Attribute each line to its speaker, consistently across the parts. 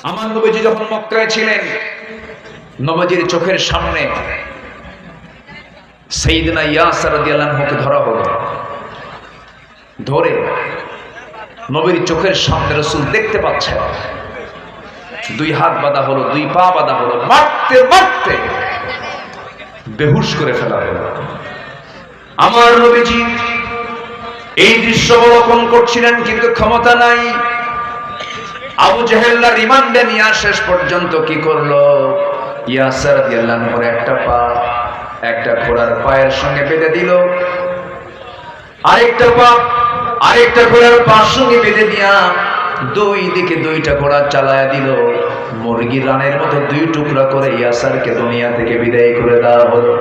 Speaker 1: আমার নবীজি যখন মক্কায় ছিলেন, নবীজির চোখের সামনে সাইয়েদনা ইয়াসির রাদিয়াল্লাহু আনহুকে ধরা হলো। ধরে নবীর চোখের সামনে রাসূল দেখতে পাচ্ছেন, দুই হাত বাঁধা হলো, দুই পা বাঁধা হলো, মারতে মারতে বেহুশ করে ফেলা হলো। আমার নবীজি এই দৃশ্য অবলোকন করছিলেন, কিন্তু ক্ষমতা নাই। আবু জেহেলরা রিমান্ডে নিয়ে শেষ পর্যন্ত কি করলো, ইয়াসির রাদিয়াল্লাহু আনহুর একটা পা একটা ঘোড়ার পায়ের সঙ্গে বেঁধে দিল, আরেকটা পা আরেকটা ঘোড়ার পায়ের সঙ্গে বেঁধে দিয়া দুই দিকে দুইটা ঘোড়া চালায়া দিল। মুরগির রানের মতো দুই টুকরা করে ইয়াসিরকে দুনিয়া থেকে বিদায় করে দেওয়া হলো।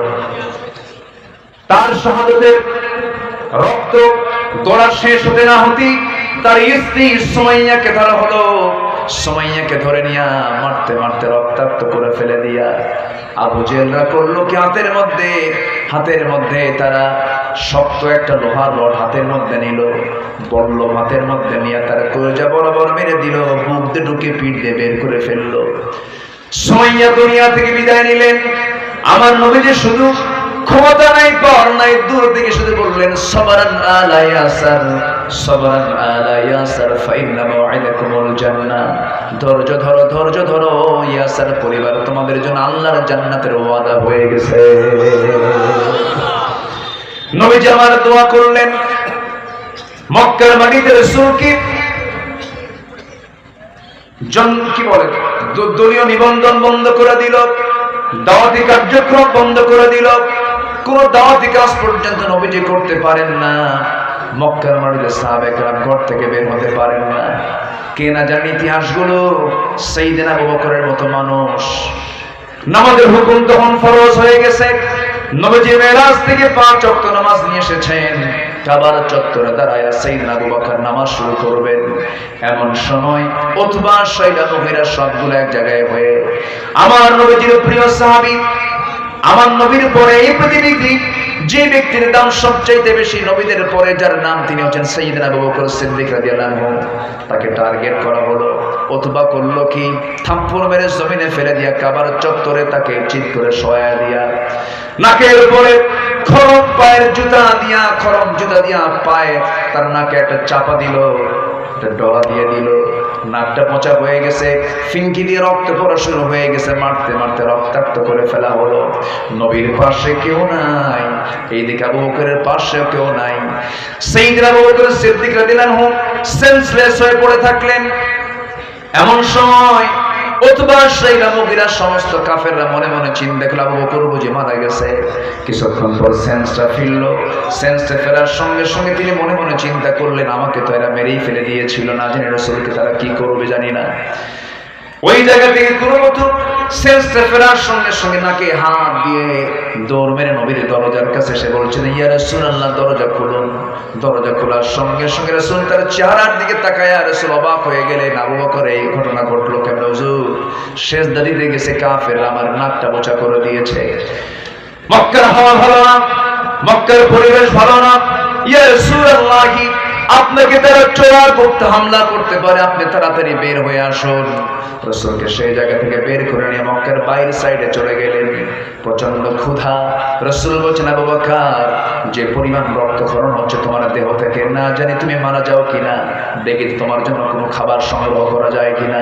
Speaker 1: তার শাহাদাতের রক্ত গড়া শেষ হতে না হতেই তার স্ত্রী সুমাইয়াকে ধরা হলো। সুমাইয়াকে ধরে নিয়া মারতে মারতে রক্তাক্ত করে ফেলে দিয়া আবু জেহেলরা করলো কি, হাতের মধ্যে তারা শক্ত একটা লোহার রড হাতের মধ্যে নিল, বলল হাতের মধ্যে নিয়ে তারা কলিজা বরাবর মেরে দিল, বুক দিয়ে ঢুকে পিঠ দিয়ে বের করে ফেললো। সুমাইয়া দুনিয়া থেকে বিদায় নিলেন। আমার নবীজি শুধু ক্ষমতা নাই, পর নাই, দূর থেকে শুধু বললেন সাবরান আলা ইয়াসির, সাবরান আলা ইয়াসির ফাইন্না মাওইদাকুমুল জান্নাহ। ধৈর্য ধরো, ধৈর্য ধরো ইয়াসির পরিবার, তোমাদের জন্য আল্লাহর জান্নাতের ওয়াদা হয়ে গেছে। নবীজি আমার দোয়া করলেন, মক্কার মাটিতে রাসূলকে কি বলে দলীয় নিবন্ধন বন্ধ করে দিল, দাওয়াতি কার্যক্রম বন্ধ করে দিল। কোন দাওয়াতি কাজ পর্যন্ত নবীজি করতে পারেন না। মক্কার মাটিতে সাহাবায়ে কেরাম ঘর থেকে বের হতে পারেন না। কে না জানে ইতিহাসগুলো, সাইয়েদনা আবু বকরের মতো মানুষ। নামাজের হুকুম তখন ফরজ হয়ে গেছে। নবীজি মেরাজ থেকে 5 ওয়াক্ত নামাজ নিয়ে এসেছেন। কাবার চত্বরে দাঁড়ায় সাইয়েদনা আবু বকর নামাজ শুরু করবেন। এমন সময় উতবা, শাইবা, মুগীরা সবগুলো এক জায়গায় হয়ে আমার নবীজির প্রিয় সাহাবী, আমার নবীর পরে এই পৃথিবীতে যে ব্যক্তির দাম সবচাইতে বেশি নবীদের পরে, যার নাম তিনি হচ্ছেন সাইয়েদনা আবু বকর সিদ্দিক রাদিয়াল্লাহু আনহু, তাকে টার্গেট করা হলো। উতবা করলো কি, থাপ্পড় মেরে জমিনে ফেলে দিয়া কাবার চত্বরে তাকে চিৎ করে শোয়া দিয়া নাকের উপরে খরম জুতা দিয়া পায়ে তার নাকে একটা চাপা দিল, একটা ডলা দিয়ে দিল। নাকটা পচা হয়ে গেছে, ফিনকি দিয়ে রক্ত পড়া শুরু হয়ে গেছে। মারতে মারতে রক্তাক্ত করে ফেলা হলো। নবীর পাশে কেউ নাই, এইদিকে আবু বকরের পাশেও কেউ নাই। সাইয়েদনা আবু বকর সিদ্দিক রাদিয়াল্লাহু আনহু সেন্সলেস হয়ে পড়ে থাকলেন। এমন সময় উতবা, শাইবা, মুগীরা সমস্ত কাফেররা মনে মনে চিন্তা করল আবু বকর বুঝি মারা গেছে। কিছুক্ষণ পর সেন্সটা ফিরলো। সেন্সটা ফেরার সঙ্গে সঙ্গে তিনি মনে মনে চিন্তা করলেন, আমাকে তো এরা মেরেই ফেলে দিয়েছিল, না জানি রাসূলকে তারা কি করবে জানি না। ওই জায়গা থেকে কোনো মতো সেন্সটা ফেরার সঙ্গে সঙ্গে নাকে হাত দিয়ে দৌড় মেরে নবীর দরজার কাছে এসে বলছেন, ইয়া রাসূলুল্লাহ, দরজা খুলুন। দরজা খোলার সঙ্গে সঙ্গে রাসূল তার চেহারার দিকে তাকায়, রাসূল অবাক হয়ে গেলেন, আবু বকর এই ঘটনা ঘটলো কেন হুজুর? সেজদা দিতে গেছে কাফেররা আমার নাকটা বোচা করে দিয়েছে। মক্কার হাওয়া ভালো না, মক্কার পরিবেশ ভালো না। ইয়া রাসূলুল্লাহ, আপনাকে তারা চোরার করতে হামলা করতে পারে, আপনি তাড়াতাড়ি বের হয়ে আসুন। রাসূলকে সেই জায়গা থেকে বের করে নিয়ে মক্কার বাইরের সাইডে চলে গেলেন। প্রচন্ড ক্ষুধা। রাসূল বলছেন, আবু বকর, যে পরিমাণ রক্তক্ষরণ হচ্ছে তোমার দেহ থেকে, না জানি তুমি মারা যাও কিনা, দেখি তোমার জন্য কোনো খাবার সংগ্রহ করা যায় কিনা।